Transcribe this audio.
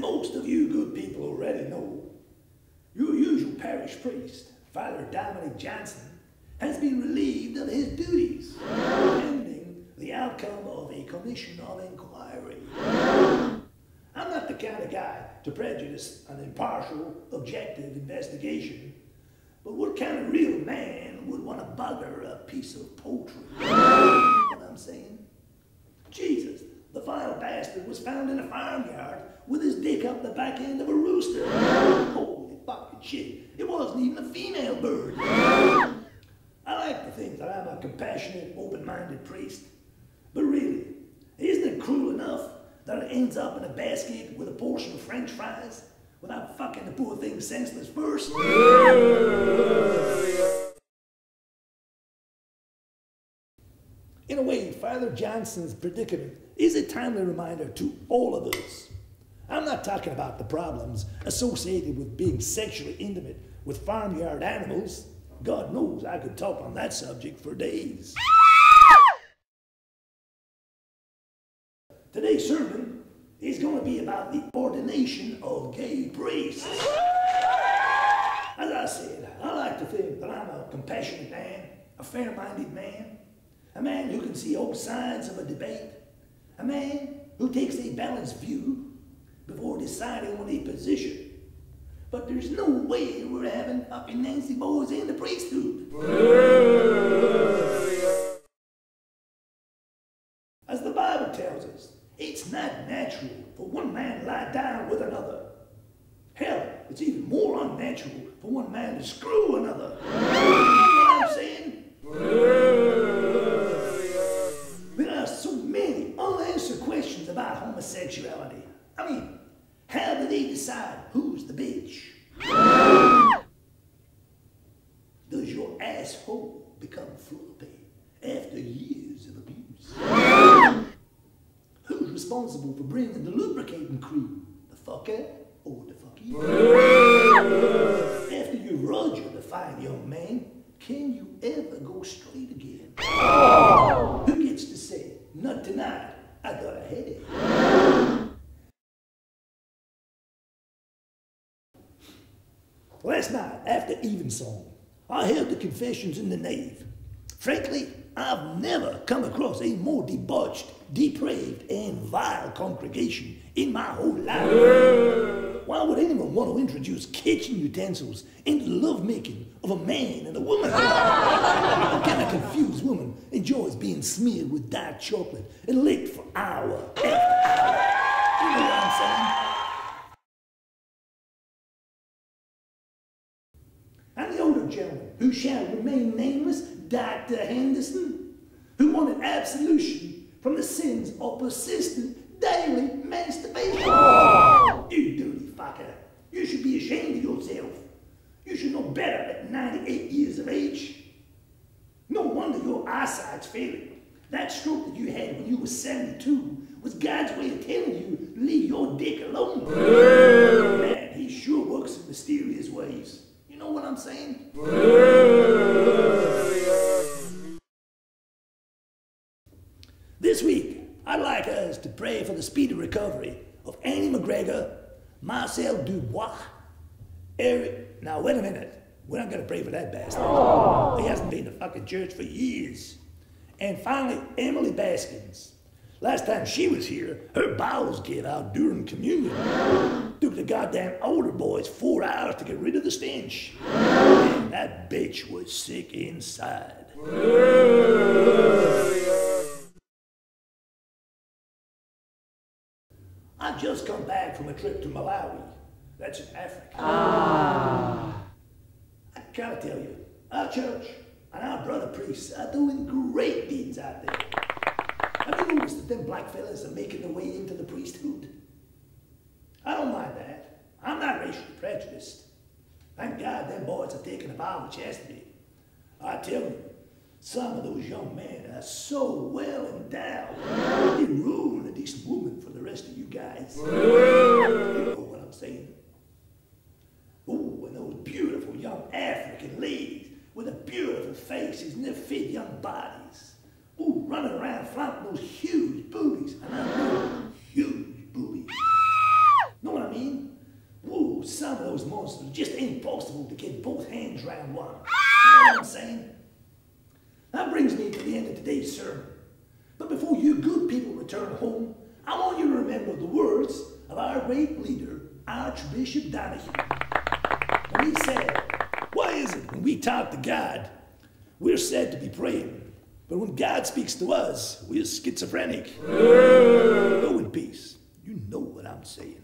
Most of you good people already know, your usual parish priest, Father Dominic Johnson, has been relieved of his duties, pending the outcome of a commission of inquiry. I'm not the kind of guy to prejudice an impartial, objective investigation, but what kind of real man would want to bugger a piece of poultry? You know what I'm saying? Jesus, the vile bastard was found in a farmyard with his dick up the back end of a rooster. Holy fucking shit. It wasn't even a female bird. I like to think that I'm a compassionate, open-minded priest. But really, isn't it cruel enough that it ends up in a basket with a portion of French fries without fucking the poor thing senseless first? In a way, Father Johnson's predicament is a timely reminder to all of us. I'm not talking about the problems associated with being sexually intimate with farmyard animals. God knows I could talk on that subject for days. Today's sermon is going to be about the ordination of gay priests. As I said, I like to think that I'm a compassionate man, a fair-minded man, a man who can see all sides of a debate, a man who takes a balanced view before deciding on a position. But there's no way we're having fucking Nancy boys in the priesthood. As the Bible tells us, it's not natural for one man to lie down with another. Hell, it's even more unnatural for one man to screw another. You know what I'm saying? There are so many unanswered questions about homosexuality. I mean, how do they decide who's the bitch? Does your asshole become floppy after years of abuse? Who's responsible for bringing the lubricating cream? The fucker or the fucky? After you Roger the fine young man, can you ever go straight again? Who gets to say, not tonight, I got a headache? Last night, after evensong, I held the confessions in the nave. Frankly, I've never come across a more debauched, depraved, and vile congregation in my whole life. Why would anyone want to introduce kitchen utensils into the lovemaking of a man and a woman? What kind of confused woman enjoys being smeared with dark chocolate and licked for hour after hour? You know what I'm saying? And the older gentleman, who shall remain nameless, Dr. Henderson, who wanted absolution from the sins of persistent daily masturbation. You dirty fucker. You should be ashamed of yourself. You should know better at 98 years of age. No wonder your eyesight's failing. That stroke that you had when you were 72 was God's way of telling you to leave your dick alone. Man, he sure works in mysterious ways. You know what I'm saying? This week, I'd like us to pray for the speedy recovery of Annie McGregor, Marcel Dubois, Eric... Now, wait a minute. We're not going to pray for that bastard. He hasn't been to fucking church for years. And finally, Emily Baskins. Last time she was here, her bowels gave out during communion. Took the goddamn older boys 4 hours to get rid of the stench. Man, that bitch was sick inside. I've just come back from a trip to Malawi. That's in Africa. I gotta tell you, our church and our brother priests are doing great deeds out there. Have you noticed that them black fellas are making their way into the priesthood? I don't mind that. I'm not racially prejudiced. Thank God them boys are taking a vow of chastity. I tell you, some of those young men are so well endowed, they ruin a decent woman for the rest of you guys. You know what I'm saying? Ooh, and those beautiful young African ladies with the beautiful faces and their fit young bodies. Ooh, running around flaunting those huge boobies. And I mean huge boobies. Know what I mean? Ooh, some of those monsters just ain't possible to get both hands around one. You know what I'm saying? That brings me to the end of today's sermon. But before you good people return home, I want you to remember the words of our great leader, Archbishop Donahue. When he said, why is it when we talk to God, we're said to be praying, but when God speaks to us, we're schizophrenic? Go in peace. You know what I'm saying.